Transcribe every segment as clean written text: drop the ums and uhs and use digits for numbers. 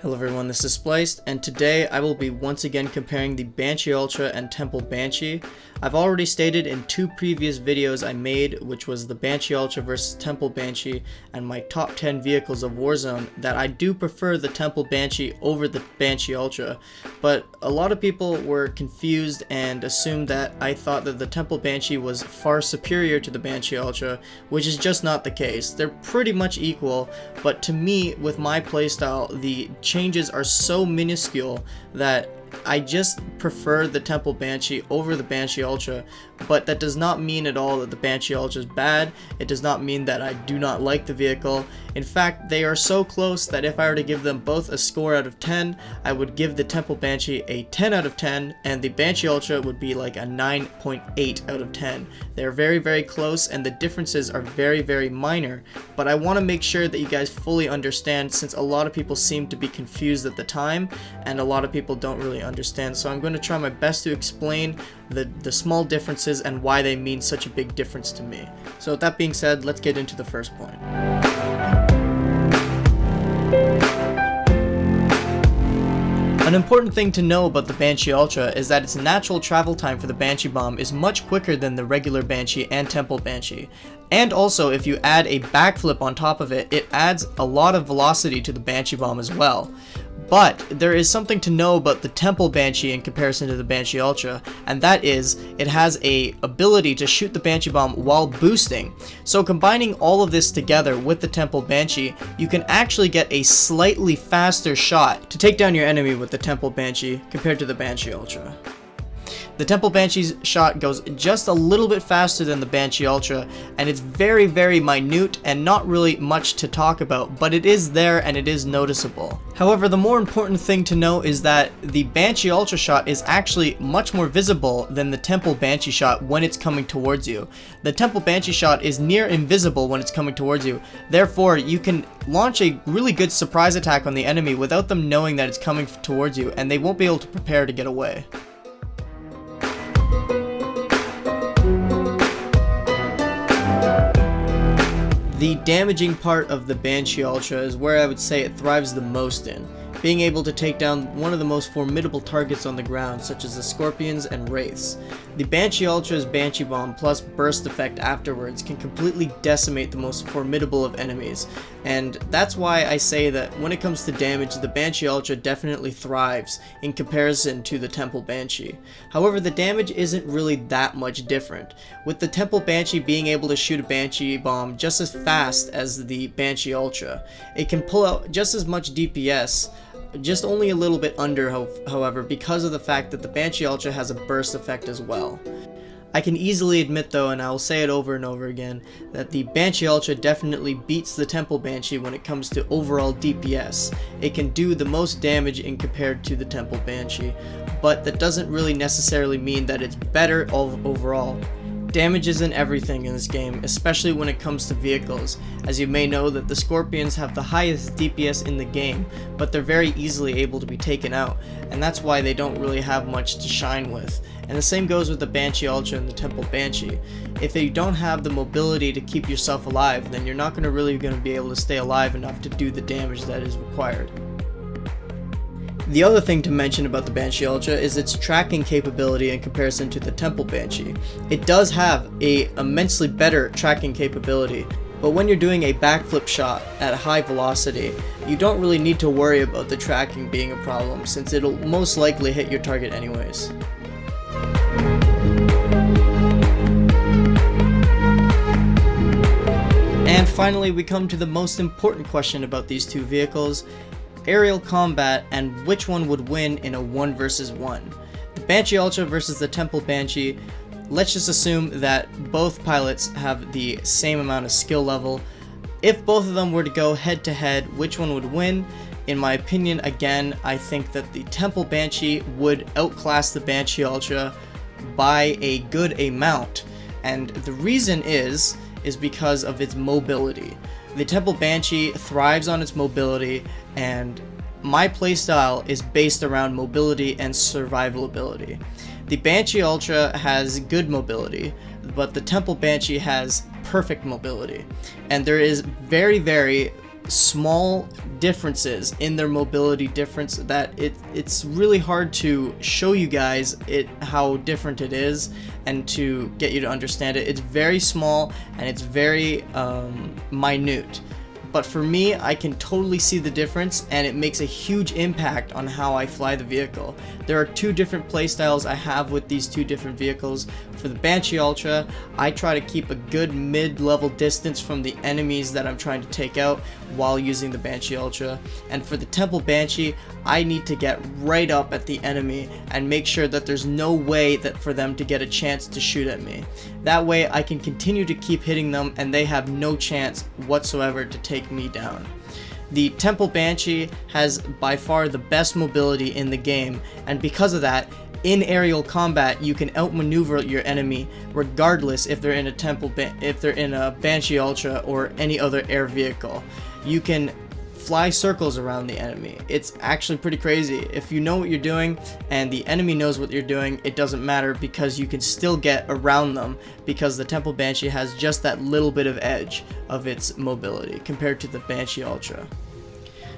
Hello everyone, this is Spliced, and today I will be once again comparing the Banshee Ultra and Temple Banshee. I've already stated in two previous videos I made, which was the Banshee Ultra versus Temple Banshee and my top 10 vehicles of Warzone, that I do prefer the Temple Banshee over the Banshee Ultra, but a lot of people were confused and assumed that I thought that the Temple Banshee was far superior to the Banshee Ultra, which is just not the case. They're pretty much equal, but to me, with my playstyle, the changes are so minuscule that I just prefer the Temple Banshee over the Banshee Ultra, but that does not mean at all that the Banshee Ultra is bad. It does not mean that I do not like the vehicle. In fact, they are so close that if I were to give them both a score out of 10, I would give the Temple Banshee a 10 out of 10, and the Banshee Ultra would be like a 9.8 out of 10. They're very, very close, and the differences are very, very minor, but I want to make sure that you guys fully understand, since a lot of people seem to be confused at the time, and a lot of people don't really understand. So I'm going to try my best to explain the small differences and why they mean such a big difference to me. So with that being said, let's get into the first point. An important thing to know about the Banshee Ultra is that its natural travel time for the Banshee Bomb is much quicker than the regular Banshee and Temple Banshee. And also, if you add a backflip on top of it, it adds a lot of velocity to the Banshee Bomb as well. But there is something to know about the Temple Banshee in comparison to the Banshee Ultra, and that is it has a ability to shoot the Banshee Bomb while boosting. So combining all of this together with the Temple Banshee, you can actually get a slightly faster shot to take down your enemy with the Temple Banshee compared to the Banshee Ultra. The Temple Banshee's shot goes just a little bit faster than the Banshee Ultra, and it's very, very minute and not really much to talk about, but it is there and it is noticeable. However, the more important thing to know is that the Banshee Ultra shot is actually much more visible than the Temple Banshee shot when it's coming towards you. The Temple Banshee shot is near invisible when it's coming towards you, therefore you can launch a really good surprise attack on the enemy without them knowing that it's coming towards you, and they won't be able to prepare to get away. The damaging part of the Banshee Ultra is where I would say it thrives the most in, being able to take down one of the most formidable targets on the ground, such as the Scorpions and Wraiths. The Banshee Ultra's Banshee Bomb plus burst effect afterwards can completely decimate the most formidable of enemies, and that's why I say that when it comes to damage, the Banshee Ultra definitely thrives in comparison to the Temple Banshee. However, the damage isn't really that much different, with the Temple Banshee being able to shoot a Banshee Bomb just as fast as the Banshee Ultra. It can pull out just as much DPS, just only a little bit under, however, because of the fact that the Banshee Ultra has a burst effect as well. I can easily admit though, and I will say it over and over again, that the Banshee Ultra definitely beats the Temple Banshee when it comes to overall DPS. It can do the most damage in compared to the Temple Banshee, but that doesn't really necessarily mean that it's better overall. Damage isn't everything in this game, especially when it comes to vehicles, as you may know that the Scorpions have the highest DPS in the game, but they're very easily able to be taken out, and that's why they don't really have much to shine with. And the same goes with the Banshee Ultra and the Temple Banshee. If you don't have the mobility to keep yourself alive, then you're not really going to be able to stay alive enough to do the damage that is required. The other thing to mention about the Banshee Ultra is its tracking capability in comparison to the Temple Banshee. It does have an immensely better tracking capability, but when you're doing a backflip shot at high velocity, you don't really need to worry about the tracking being a problem, since it'll most likely hit your target anyways. And finally, we come to the most important question about these two vehicles: aerial combat, and which one would win in a 1 versus 1. The Banshee Ultra versus the Temple Banshee, let's just assume that both pilots have the same amount of skill level. If both of them were to go head to head, which one would win? In my opinion, again, I think that the Temple Banshee would outclass the Banshee Ultra by a good amount, and the reason is because of its mobility. The Temple Banshee thrives on its mobility, and my playstyle is based around mobility and survivability. The Banshee Ultra has good mobility, but the Temple Banshee has perfect mobility, and there is very, very small differences in their mobility difference that it's really hard to show you guys how different it is and to get you to understand it. It's very small and it's very minute. But for me, I can totally see the difference, and it makes a huge impact on how I fly the vehicle. There are two different playstyles I have with these two different vehicles. For the Banshee Ultra, I try to keep a good mid-level distance from the enemies that I'm trying to take out while using the Banshee Ultra. And for the Temple Banshee, I need to get right up at the enemy and make sure that there's no way that for them to get a chance to shoot at me. That way I can continue to keep hitting them and they have no chance whatsoever to take me down. The Temple Banshee has by far the best mobility in the game, and because of that, in aerial combat you can outmaneuver your enemy regardless if they're in a Banshee Ultra or any other air vehicle. You can fly circles around the enemy. It's actually pretty crazy. If you know what you're doing and the enemy knows what you're doing, it doesn't matter because you can still get around them, because the Temple Banshee has just that little bit of edge of its mobility compared to the Banshee Ultra.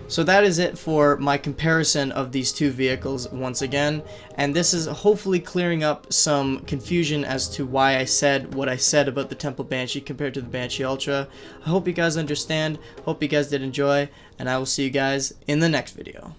So that is it for my comparison of these two vehicles once again, and this is hopefully clearing up some confusion as to why I said what I said about the Temple Banshee compared to the Banshee Ultra. I hope you guys understand, hope you guys did enjoy, and I will see you guys in the next video.